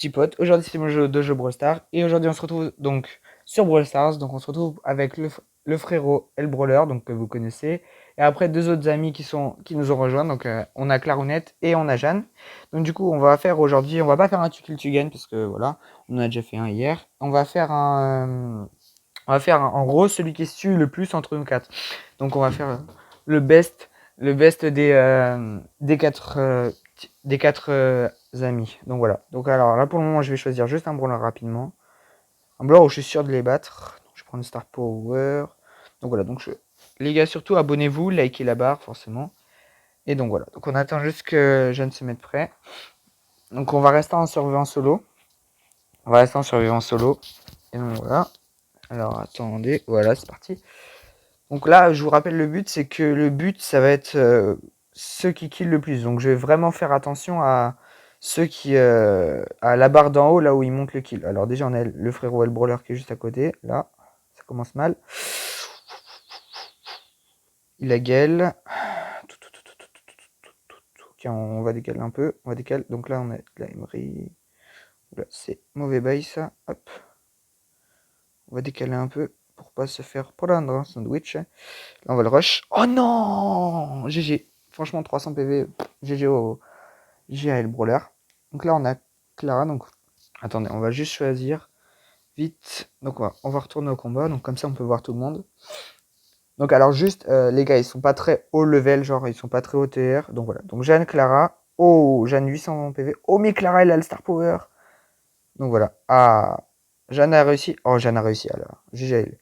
Petits potes, aujourd'hui c'est mon jeu de jeu Brawl Stars et aujourd'hui on se retrouve donc sur Brawl Stars, donc on se retrouve avec le frérot El Brawler, donc que vous connaissez, et après deux autres amis qui nous ont rejoints, donc on a Clarounette et on a Jeanne. Donc du coup on va faire aujourd'hui, on va pas faire un tu kill tu gagnes parce que voilà, on en a déjà fait un hier. On va faire en gros celui qui se tue le plus entre nous quatre. Donc on va faire le best, le best des quatre amis. Donc voilà. Donc alors là pour le moment je vais choisir juste un brawler rapidement. Un brawler où je suis sûr de les battre. Donc, je prends le Star Power. Donc voilà. Les gars surtout abonnez-vous, likez la barre forcément. Et donc voilà. Donc on attend juste que Jeanne se mette prêt. Donc on va rester en survivant solo. On va rester en survivant solo. Et donc voilà. Alors attendez. Voilà c'est parti. Donc là, je vous rappelle le but, c'est que le but, ça va être ceux qui killent le plus. Donc je vais vraiment faire attention à ceux qui... à la barre d'en haut, là où il monte le kill. Alors déjà, on a le frérot El Brawler qui est juste à côté. Là, ça commence mal. Il a gueule. Ok, on va décaler un peu. On va décaler. Donc là, on a la Emery. C'est mauvais bail, ça. Hop. On va décaler un peu pour pas se faire prendre un sandwich. Là, on va le rush. Oh non GG. Franchement, 300 PV. GG au GAL Brawler. Donc là, on a Clara. Donc, attendez, on va juste choisir vite. Donc, on va retourner au combat. Donc, comme ça, on peut voir tout le monde. Donc, alors, juste, les gars, ils sont pas très haut level. Genre, ils sont pas très haut TR. Donc, voilà. Donc, Jeanne, Clara. Oh, Jeanne, 800 PV. Oh, mais Clara, elle a le Star Power. Donc, voilà. Ah, Jeanne a réussi. Oh, Jeanne a réussi alors. GG.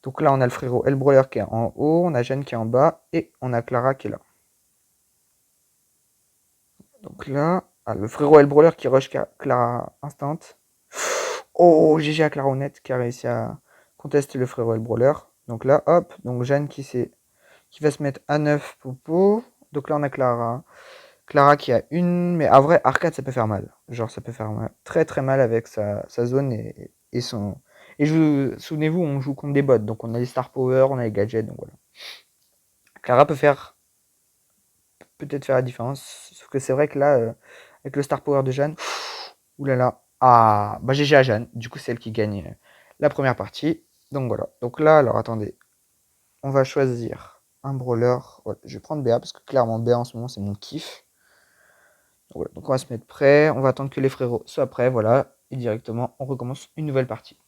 Donc là, on a le frérot El Brawler qui est en haut, on a Jeanne qui est en bas, et on a Clara qui est là. Donc là, le frérot El Brawler qui rush Clara instant. Oh, GG à Clarounette qui a réussi à contester le frérot El Brawler. Donc là, hop, donc Jeanne qui va se mettre à 9 popo. Donc là, on a Clara. Clara qui a une, mais en vrai, arcade, ça peut faire mal. Genre, ça peut faire mal, très très mal avec sa zone et son. Et souvenez-vous, on joue contre des bots, donc on a les Star Power, on a les gadgets, donc voilà. Clara peut-être faire la différence. Sauf que c'est vrai que là, avec le Star Power de Jeanne, oulala, ah, bah GG à Jeanne. Du coup, c'est elle qui gagne la première partie. Donc voilà. Donc là, alors attendez, on va choisir un brawler. Voilà, je vais prendre BA parce que clairement BA en ce moment c'est mon kiff. Donc, voilà. Donc on va se mettre prêt. On va attendre que les frérots soient prêts. Voilà. Et directement, on recommence une nouvelle partie.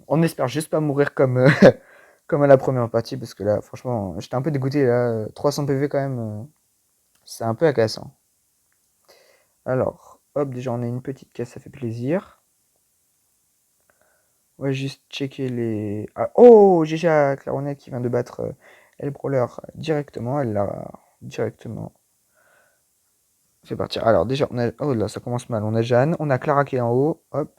On espère juste pas mourir comme, comme à la première partie parce que là, franchement, j'étais un peu dégoûté. Là, 300 PV quand même, c'est un peu agaçant. Alors, hop, déjà on a une petite caisse, ça fait plaisir. On va juste checker les... Ah, oh, GG à Claronet qui vient de battre El Brawler directement. Elle l'a directement fait partir. Alors déjà, on a... Oh là, ça commence mal. On a Jeanne, on a Clara qui est en haut. Hop.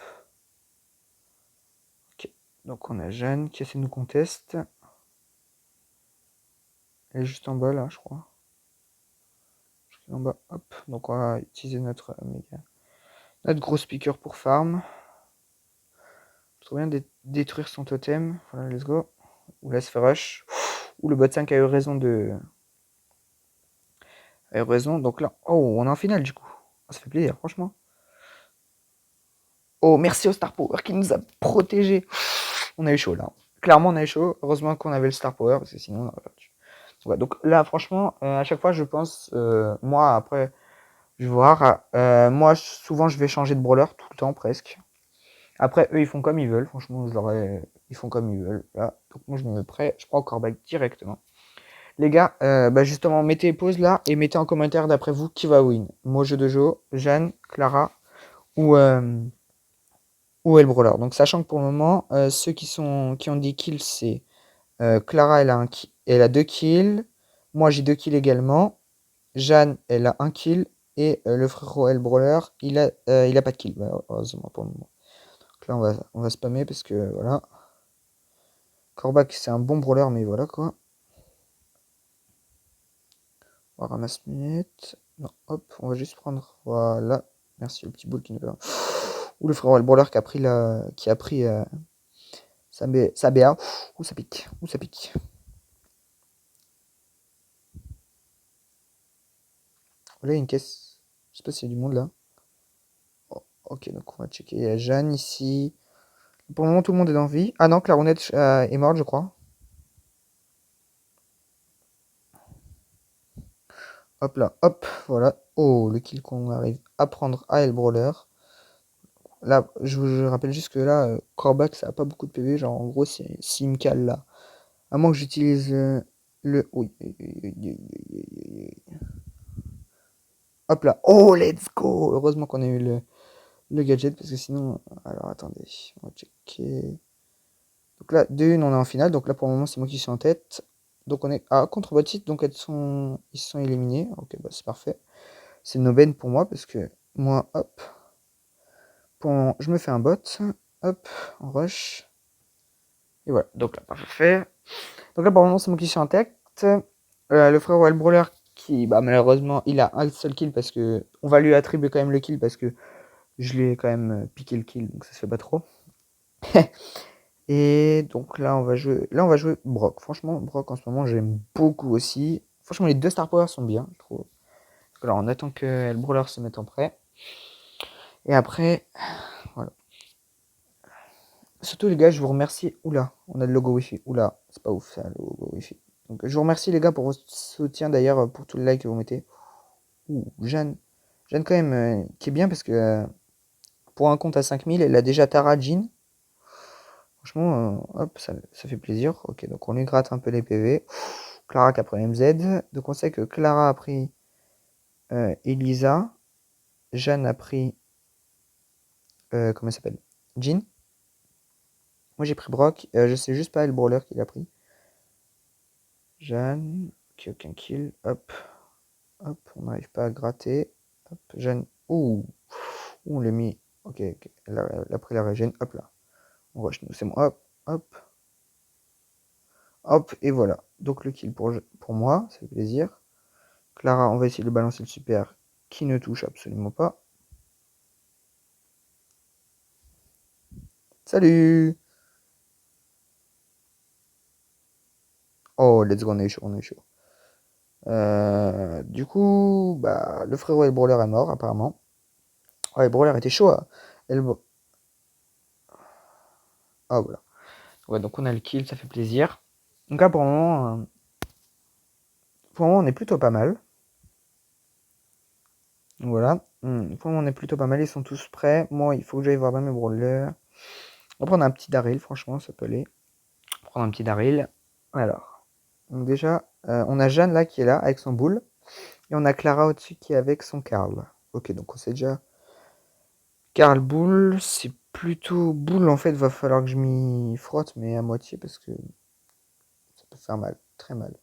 Ok. Donc on a Jeanne qui essaie de nous contester. Elle est juste en bas là, je crois. En bas, hop. Donc on va utiliser notre méga... Notre gros speaker pour farm. Trop bien de détruire son totem. Voilà, let's go. Ou là, se fait rush. Ou le bot 5 a eu raison de... A eu raison. Donc là, oh, on est en finale du coup. Ça fait plaisir, franchement. Oh, merci au Star Power qui nous a protégés. On a eu chaud là. Clairement, on a eu chaud. Heureusement qu'on avait le Star Power parce que sinon, on aurait perdu. Ouais, donc là, franchement, à chaque fois, je pense, moi, après, je vais voir. Moi, souvent, je vais changer de brawler tout le temps presque. Après, eux, ils font comme ils veulent. Franchement, ils font comme ils veulent. Là. Donc, moi, je me mets prêt. Je prends Corbac directement. Les gars, bah justement, mettez pause là et mettez en commentaire d'après vous qui va win. Moi, jeu de Jo, Jeanne, Clara ou, El Brawler. Donc, sachant que pour le moment, ceux qui ont des kills, c'est Clara, elle a 2 kills. Moi, j'ai 2 kills également. Jeanne, elle a 1 kill. Et le frérot El Brawler, il a pas de kill. Bah, heureusement pour le moment. Donc là, on va spammer parce que voilà. Corbac, c'est un bon brawler, mais voilà quoi. On ramasse minute. Non, hop, on va juste prendre. Voilà. Merci le petit boule qui nous va. Ou le frérot El Brawler qui a pris sa BA. Ouh, ça pique. Ouh, ça pique. Voilà, il y a une caisse. Je sais pas s'il y a du monde là. Ok, donc on va checker. Il y a Jeanne ici. Pour le moment, tout le monde est en vie. Ah non, Clarounette est morte, je crois. Hop là, hop, voilà. Oh, le kill qu'on arrive à prendre à El Brawler. Là, je vous rappelle juste que là, Corbac, ça a pas beaucoup de PV. Genre, en gros, s'il me cale là. À moins que j'utilise le. Oui. Hop là. Oh, let's go! Heureusement qu'on a eu le gadget parce que sinon. Alors, attendez. On va checker. Donc là, de une, on est en finale. Donc là, pour le moment, c'est moi qui suis en tête. Donc on est à contre Bottit. Donc ils se sont éliminés. Ok, bah c'est parfait. C'est une aubaine pour moi parce que moi, hop. Je me fais un bot. Hop, on rush. Et voilà. Donc là, parfait. Donc là, pour le moment, c'est moi qui suis en tête. Le frère Wild Brawler qui, bah, malheureusement, il a un seul kill parce que. On va lui attribuer quand même le kill parce que je lui ai quand même piqué le kill. Donc ça se fait pas trop. Et donc là, on va jouer Brock. Franchement, Brock en ce moment, j'aime beaucoup aussi. Franchement, les deux Star Power sont bien, je trouve. Alors, on attend que El Brawler se mette en prêt. Et après, voilà. Surtout, les gars, je vous remercie. Oula, on a le logo Wi-Fi. Oula, c'est pas ouf ça, le logo Wi-Fi. Donc, je vous remercie, les gars, pour votre soutien d'ailleurs, pour tout le like que vous mettez. Ouh, Jeanne. Jeanne, quand même, qui est bien parce que pour un compte à 5000, elle a déjà Tara Jean. Franchement, hop, ça fait plaisir. Ok, donc on lui gratte un peu les PV. Clara qui a pris MZ. Donc on sait que Clara a pris Elisa. Jeanne a pris. Comment elle s'appelle? Jean. Moi j'ai pris Brock. Je sais juste pas le brawler qu'il a pris. Jeanne. Ok, aucun kill. Hop. Hop, on n'arrive pas à gratter. Hop, Jeanne. Ouh. Ouh, on l'a mis. Ok, ok. Elle a pris la régène. Hop là. On rush nous. C'est moi. Hop. Hop. Hop. Et voilà. Donc le kill pour moi. Ça fait plaisir. Clara, on va essayer de balancer le super qui ne touche absolument pas. Salut! Oh, let's go, on est chaud, on est chaud. Du coup, bah, le frérot El Brawler est mort, apparemment. Ouais, El Brawler était chaud. Hein. El Bra- Ah, voilà. Ouais, donc on a le kill, ça fait plaisir. Donc là, pour le moment, on est plutôt pas mal. Voilà. Pour le moment, on est plutôt pas mal. Ils sont tous prêts. Moi, il faut que j'aille voir dans mes brawlers. On va prendre un petit Daryl, franchement, ça peut aller. On va prendre un petit Daryl. Alors. Donc déjà, on a Jeanne là qui est là avec son boule. Et on a Clara au-dessus qui est avec son Karl. Ok, donc on sait déjà. Karl boule, c'est plutôt boule en fait, va falloir que je m'y frotte, mais à moitié parce que ça peut faire mal, très mal.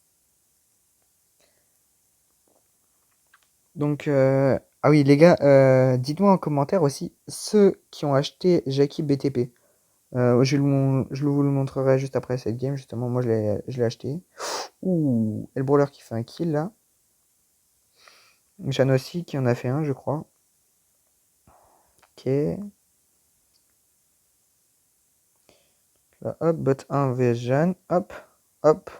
Donc, ah oui, les gars, dites-moi en commentaire aussi ceux qui ont acheté Jackie BTP. Je vous le montrerai juste après cette game, justement. Moi, je l'ai acheté. Ouh, et le brawler qui fait un kill là. Jeanne aussi qui en a fait un, je crois. Ok. Là, hop, bot 1 vs Jeanne. Hop, hop.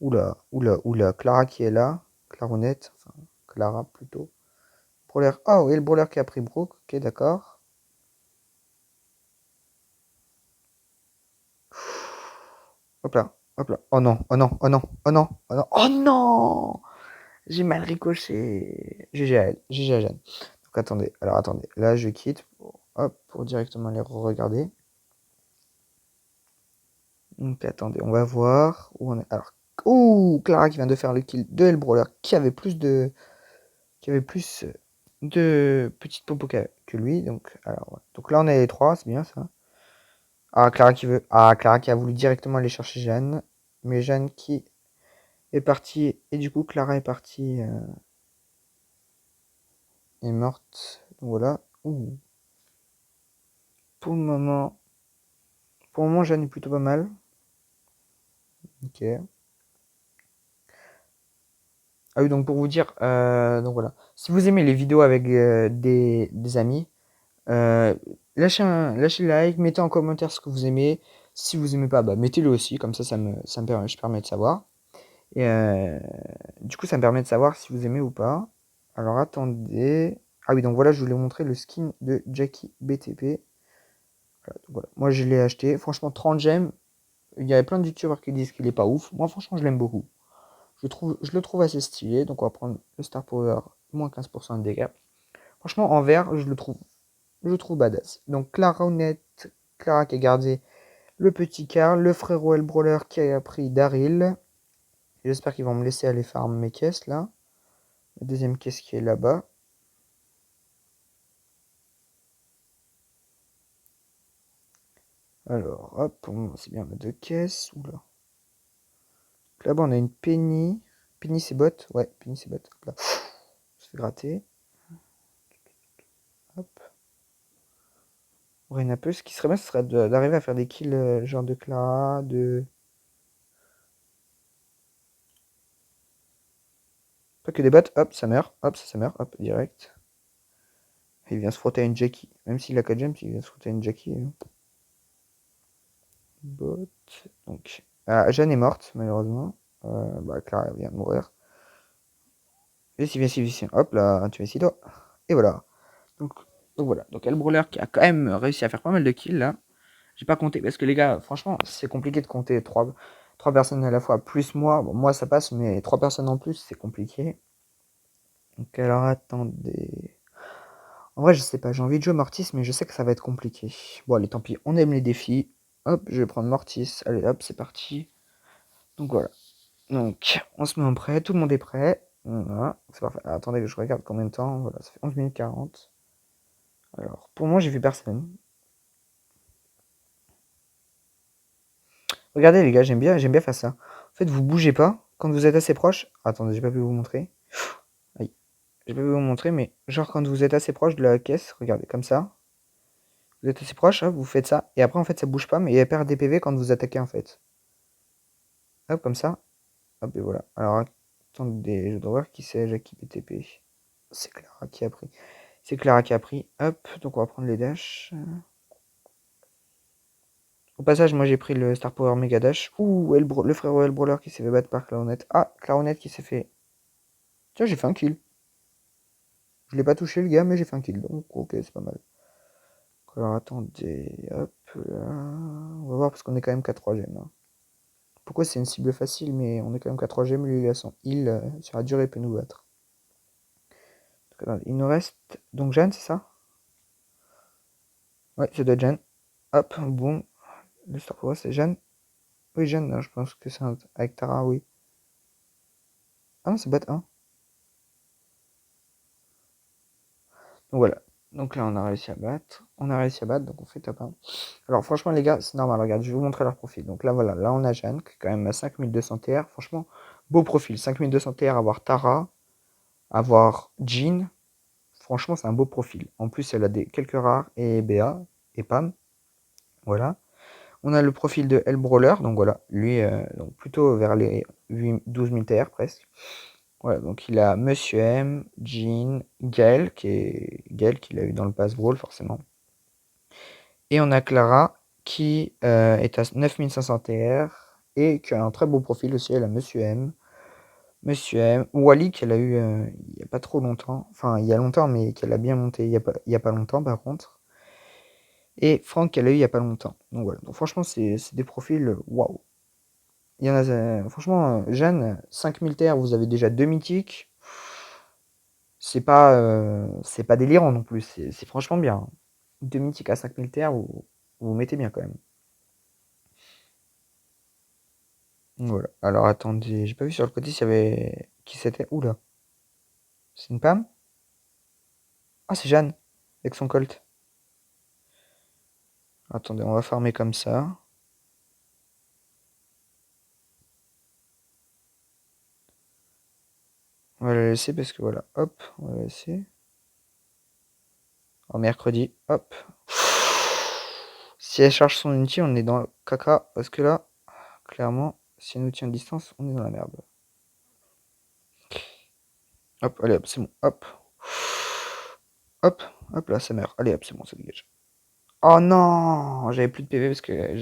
Oula, oula, oula. Clara qui est là. Clarounette. Enfin, Clara plutôt. Brawler. Ah oui, le brawler qui a pris Brooke. Ok, d'accord. Hop là, hop là. Oh non, oh non, oh non, oh non, oh non. Oh non! J'ai mal ricoché. GG à elle. GG à Jeanne. Donc attendez, alors attendez. Là, je quitte. Hop, pour directement les regarder. Donc attendez, on va voir où on est. Alors, ouh, Clara qui vient de faire le kill de El Brawler qui avait plus de petites popos que lui. Donc, alors, ouais. Donc là, on est les trois, c'est bien ça. Ah, Clara qui a voulu directement aller chercher Jeanne. Mais Jeanne qui est partie. Et du coup, Clara est partie. Est morte. Donc voilà. Ouh. Pour le moment. Pour le moment, Jeanne est plutôt pas mal. Ok. Ah oui, donc pour vous dire. Donc voilà. Si vous aimez les vidéos avec des amis. Lâchez le like, mettez en commentaire ce que vous aimez. Si vous aimez pas, bah, mettez-le aussi, comme ça me permet de savoir. Et du coup, ça me permet de savoir si vous aimez ou pas. Alors attendez. Ah oui, donc voilà, je voulais vous montrer le skin de Jackie BTP. Voilà, donc voilà. Moi, je l'ai acheté. Franchement, 30 gemmes. Il y avait plein de youtubeurs qui disent qu'il est pas ouf. Moi, franchement, je l'aime beaucoup. Je le trouve assez stylé. Donc, on va prendre le Star Power, moins 15% de dégâts. Franchement, en vert, je le trouve badass. Donc, Clara qui a gardé le petit Karl, le frérot El Brawler qui a pris Daryl. J'espère qu'ils vont me laisser aller farm mes caisses là. La deuxième caisse qui est là-bas. Alors, hop, c'est bien, on a deux caisses. Oula. Là-bas, on a une Penny. Penny, c'est bot. Ouais, Penny, c'est bot. Hop là. On se fait gratter. Hop. On un peu. Ce qui serait bien, ce serait d'arriver à faire des kills genre de Clara, de. Pas que des bots. Hop, ça meurt. Hop, ça meurt. Hop, direct. Il vient se frotter à une Jackie. Même s'il a 4 gems, il vient se frotter à une Jackie. Bot. Donc. Ah, Jeanne est morte, malheureusement. Bah, Clara vient de mourir. Viens ici, viens ici, viens ici. Hop là, tu viens ici, toi. Et voilà. Donc, donc voilà. Donc, El Brawler qui a quand même réussi à faire pas mal de kills là. J'ai pas compté parce que les gars, franchement, c'est compliqué de compter trois personnes à la fois. Plus moi, bon, moi ça passe, mais 3 personnes en plus, c'est compliqué. Donc alors attendez. En vrai, je sais pas, j'ai envie de jouer Mortis, mais je sais que ça va être compliqué. Bon, allez, tant pis, on aime les défis. Hop, je vais prendre Mortis. Allez, hop, c'est parti. Donc voilà. Donc, on se met en prêt, tout le monde est prêt. Voilà, c'est parfait. Alors, attendez que je regarde combien de temps. Voilà, ça fait 11 minutes 40. Alors, pour moi, j'ai vu personne. Regardez les gars, j'aime bien faire ça. En fait, vous bougez pas quand vous êtes assez proche. Attendez, j'ai pas pu vous montrer. Aïe. J'ai pas pu vous montrer, mais genre quand vous êtes assez proche de la caisse, regardez, comme ça. Vous êtes assez proche, hop, vous faites ça. Et après, en fait, ça bouge pas, mais elle perd des PV quand vous attaquez, en fait. Hop, comme ça. Hop, et voilà. Alors, attendez, je dois voir qui c'est, Jackie BTP. C'est Clara qui a pris. C'est Clara qui a pris. Hop, donc on va prendre les dashs. Au passage, moi j'ai pris le Star Power Mega Dash. Ouh, le frérot El Brawler qui s'est fait battre par Clarinette. Ah, Clarinette qui s'est fait. Tiens, j'ai fait un kill. Je l'ai pas touché le gars, mais j'ai fait un kill. Donc, ok, c'est pas mal. Alors, attendez. Hop là. On va voir parce qu'on est quand même qu'à 3 gemmes. Hein. Pourquoi c'est une cible facile, mais on est quand même qu'à 3 gemmes. Lui, il a son heal. Sur la durée, il peut nous battre. Donc, attendez, il nous reste. Donc, Jeanne, c'est ça? Ouais, c'est de Jeanne. Hop, boum. Le Star Power, c'est Jeanne. Oui, Jeanne, je pense que c'est avec Tara, oui. Ah non, c'est bot 1. Donc voilà. Donc là, on a réussi à battre. On a réussi à battre, donc on fait top 1. Alors franchement, les gars, c'est normal. Regarde, je vais vous montrer leur profil. Donc là, voilà. Là, on a Jeanne, qui est quand même à 5200 TR. Franchement, beau profil. 5200 TR, avoir Tara, avoir Jean. Franchement, c'est un beau profil. En plus, elle a quelques rares et BA et Pam. Voilà. On a le profil de El Brawler. Donc voilà. Lui, donc plutôt vers les 12 000 TR presque. Voilà, donc il a Monsieur M, Jean, Gaël, qu'il a eu dans le Pass Brawl forcément. Et on a Clara qui est à 9500 TR et qui a un très beau profil aussi. Elle a Monsieur M. Monsieur M. Wally qu'elle a eu il n'y a pas trop longtemps. Enfin, il y a longtemps, mais qu'elle a bien monté il y a pas longtemps par contre. Et Franck qu'elle a eu il n'y a pas longtemps. Donc voilà. Donc franchement, c'est des profils waouh. Il y en a, franchement, Jeanne, 5000 TR, vous avez déjà 2 mythiques. C'est pas délirant non plus, c'est franchement bien. 2 mythiques à 5000 TR, vous mettez bien quand même. Voilà. Alors attendez, j'ai pas vu sur le côté s'il y avait. Qui c'était? Oula. C'est une Pam? Ah, c'est Jeanne, avec son Colt. Attendez, on va farmer comme ça. On va la laisser parce que voilà, hop, on va la laisser. En mercredi, hop. Si elle charge son ulti, on est dans le caca. Parce que là, clairement, si elle nous tient de distance, on est dans la merde. Hop, allez hop, c'est bon. Hop. Hop, hop là, ça meurt. Allez hop, c'est bon, ça dégage. Oh non! J'avais plus de PV parce que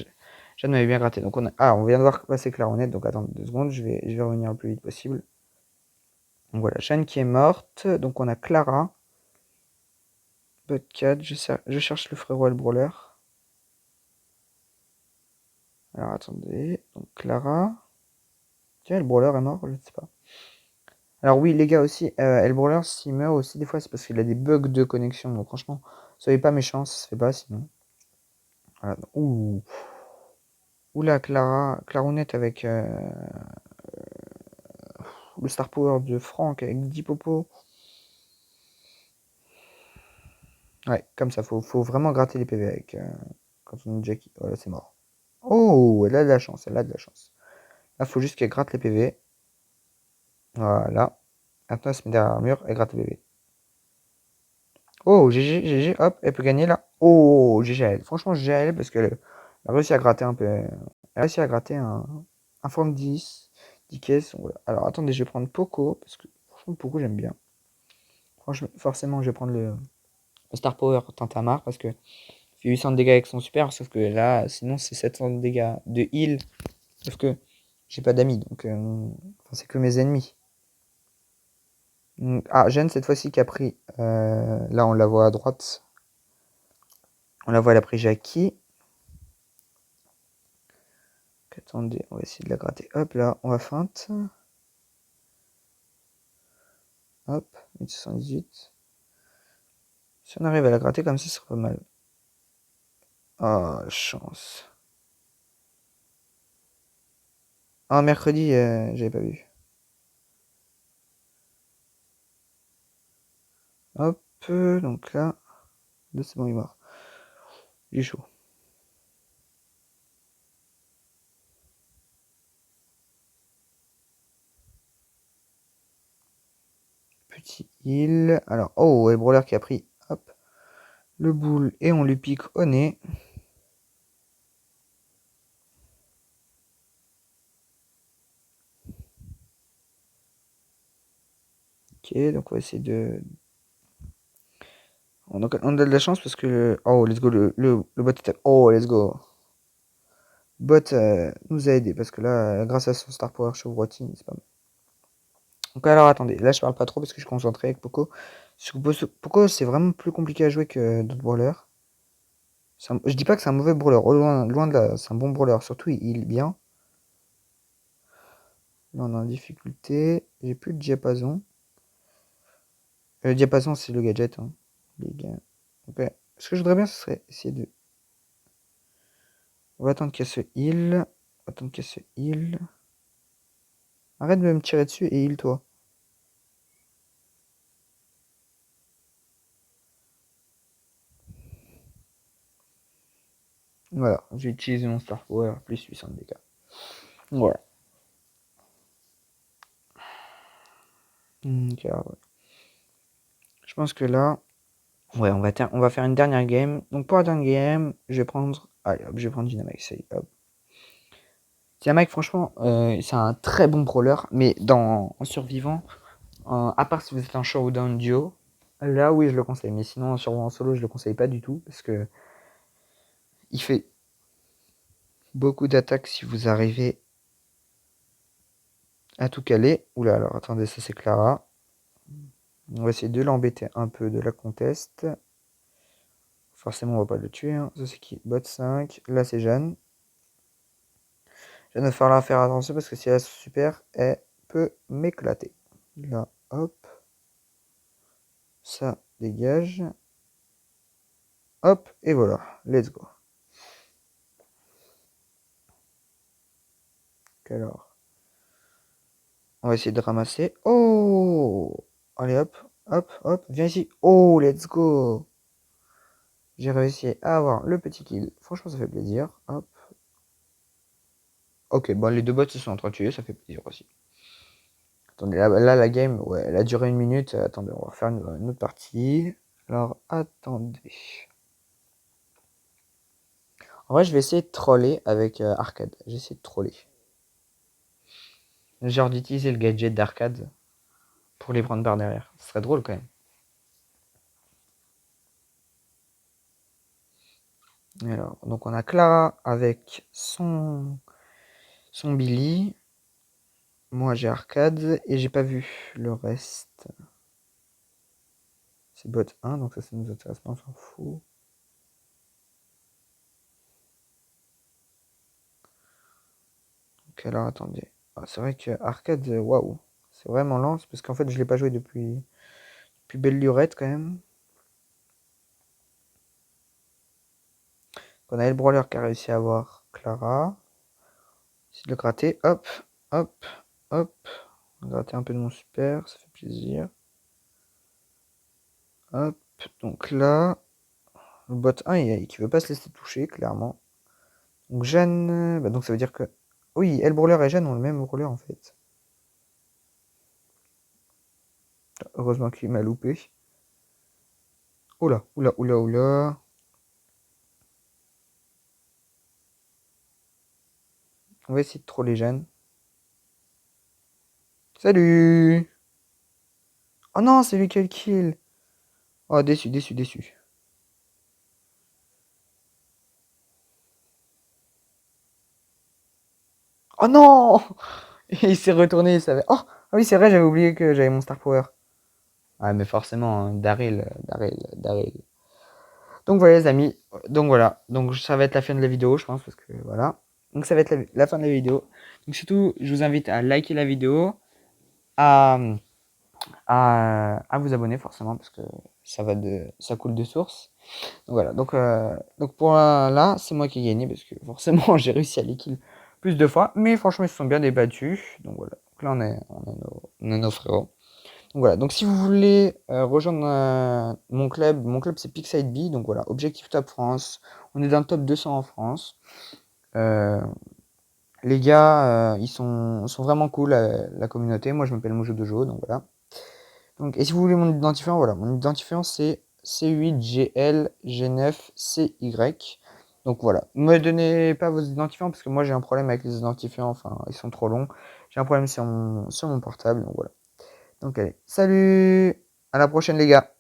Jeanne m'avait bien gratté. Donc on vient de voir passer Clarinette, donc attendez 2 secondes, je vais revenir le plus vite possible. Donc voilà, Jeanne qui est morte. Donc on a Clara Butcat, je cherche le frérot le brawler. Alors attendez, donc Clara. Tiens, le brawler est mort, je ne sais pas. Alors oui, les gars aussi, El Brawler, s'il meurt aussi, des fois, c'est parce qu'il a des bugs de connexion. Donc franchement, soyez pas méchants, ça se fait pas sinon. Voilà. Ouh. Oula, Clarounette avec le Star Power de Franck avec 10 popos. Ouais, comme ça, faut vraiment gratter les PV avec quand on est Jackie. Voilà, c'est mort. Oh, elle a de la chance, elle a de la chance. Là, faut juste qu'elle gratte les PV. Voilà. Maintenant, elle se met derrière un mur, elle gratte les PV. Oh, GG, GG, hop, elle peut gagner là. Oh, GG à elle. Franchement, GG à elle parce qu'elle a réussi à gratter un peu. Elle a réussi à gratter un franc 10 caisses. Voilà. Alors attendez, je vais prendre Poco parce que franchement, Poco, j'aime bien. Franchement, forcément, je vais prendre le Star Power Tintamar parce que fait 800 de dégâts avec son super. Sauf que là, sinon, c'est 700 de dégâts de heal. Sauf que j'ai pas d'amis donc enfin, c'est que mes ennemis. Ah, Jeanne, cette fois-ci, qui a pris. Là, on la voit à droite. On la voit, elle a pris Jackie. Attendez, on va essayer de la gratter. Hop là, on va feinte. Hop, 1718. Si on arrive à la gratter comme ça, ce sera pas mal. Oh, chance. Ah, mercredi, j'avais pas vu. Hop, donc là. Là, c'est bon, il est mort. Il est chaud. Petit heal. Alors, oh, et le brawler qui a pris. Hop. Le boule et on lui pique au nez. Ok, donc on va essayer de. On a de la chance parce que. Oh, let's go. Le bot est. Oh, let's go. Bot nous a aidé parce que là, grâce à son Star Power chevrotine, c'est pas mal. Donc alors attendez, là je parle pas trop parce que je suis concentré avec Poco. Poco, c'est vraiment plus compliqué à jouer que d'autres brawlers. Je dis pas que c'est un mauvais brawler, loin de là, c'est un bon brawler, surtout il est bien. Là on est en difficulté, j'ai plus de diapason. Le diapason c'est le gadget, hein, les gars. Ok. Ce que je voudrais bien, ce serait essayer de... On va attendre qu'elle se heal. On va attendre qu'elle se heal. Arrête de me tirer dessus et heal toi. Voilà, j'ai utilisé mon Star Power, plus 800 de dégâts. Voilà. Ok, alors, ouais. Je pense que là, ouais, on va faire une dernière game. Donc pour la dernière game, je vais prendre. Allez, hop, je vais prendre Dynamite. Ça y est, hop. Dynamite, franchement, c'est un très bon brawler, mais en survivant, à part si vous êtes un showdown duo, là oui, je le conseille. Mais sinon, en survivant en solo, je le conseille pas du tout parce que il fait beaucoup d'attaques si vous arrivez à tout caler. Oula, alors attendez, ça c'est Clara. On va essayer de l'embêter un peu, de la conteste. Forcément, on va pas le tuer. Hein. Ça c'est qui? Bot 5. Là c'est Jeanne. Je vais falloir faire attention parce que si elle est super, elle peut m'éclater. Là, hop. Ça dégage. Hop, et voilà. Let's go. Alors, on va essayer de ramasser. Oh! Allez, hop, hop, hop. Viens ici. Oh, let's go. J'ai réussi à avoir le petit kill. Franchement, ça fait plaisir. Hop. Ok, bon, les deux bots se sont entretués. Ça fait plaisir aussi. Attendez, là, la game, ouais, elle a duré 1 minute. Attendez, on va refaire une autre partie. Alors, attendez. En vrai, je vais essayer de troller avec Arcade. J'essaie de troller. Genre d'utiliser le gadget d'Arcade pour les prendre par derrière. Ce serait drôle quand même. Alors, donc on a Clara avec son Billy. Moi j'ai Arcade et j'ai pas vu le reste. C'est bot 1, donc ça nous intéresse pas, on s'en fout. Ok, alors attendez. Ah, c'est vrai que arcade, waouh, c'est vraiment lent, parce qu'en fait je l'ai pas joué depuis belle lurette quand même. On a El Brawler qui a réussi à avoir Clara. Essaye de le gratter, hop, hop, hop. Gratter un peu de mon super, ça fait plaisir. Hop, donc là, le bot 1 qui veut pas se laisser toucher, clairement. Donc Jeanne, bah donc ça veut dire que... Oui, El Brawler et Jeanne ont le même brawler en fait. Heureusement qu'il m'a loupé. Oula, oula, oula, oula. On va essayer de troller Jeanne. Salut! Oh non, c'est lui qui a le kill. Oh, déçu, déçu, déçu. Oh non! Il s'est retourné, il savait. Oh! Ah oui, c'est vrai, j'avais oublié que j'avais mon Star Power. Ah, mais forcément, hein, Daryl, Daryl, Daryl. Donc voilà, les amis. Donc voilà. Donc ça va être la fin de la vidéo, je pense, parce que voilà. Donc ça va être la fin de la vidéo. Donc surtout, je vous invite à liker la vidéo, à, à vous abonner forcément, parce que ça coule de source. Donc voilà. Donc pour là, c'est moi qui ai gagné, parce que forcément, j'ai réussi à les kill plus de fois. Mais franchement, ils se sont bien débattus. Donc voilà. Donc là, on est nos frérots. Donc voilà, donc si vous voulez rejoindre mon club c'est Pixide B, donc voilà, Objectif Top France, on est dans le top 200 en France. Euh, les gars, sont vraiment cool, la communauté. Moi je m'appelle Mojo Dojo, donc voilà. Donc, et si vous voulez mon identifiant, voilà, mon identifiant c'est C8GLG9CY. Donc voilà, ne me donnez pas vos identifiants parce que moi j'ai un problème avec les identifiants, enfin ils sont trop longs. J'ai un problème sur mon portable, donc voilà. Donc allez, salut, à la prochaine les gars.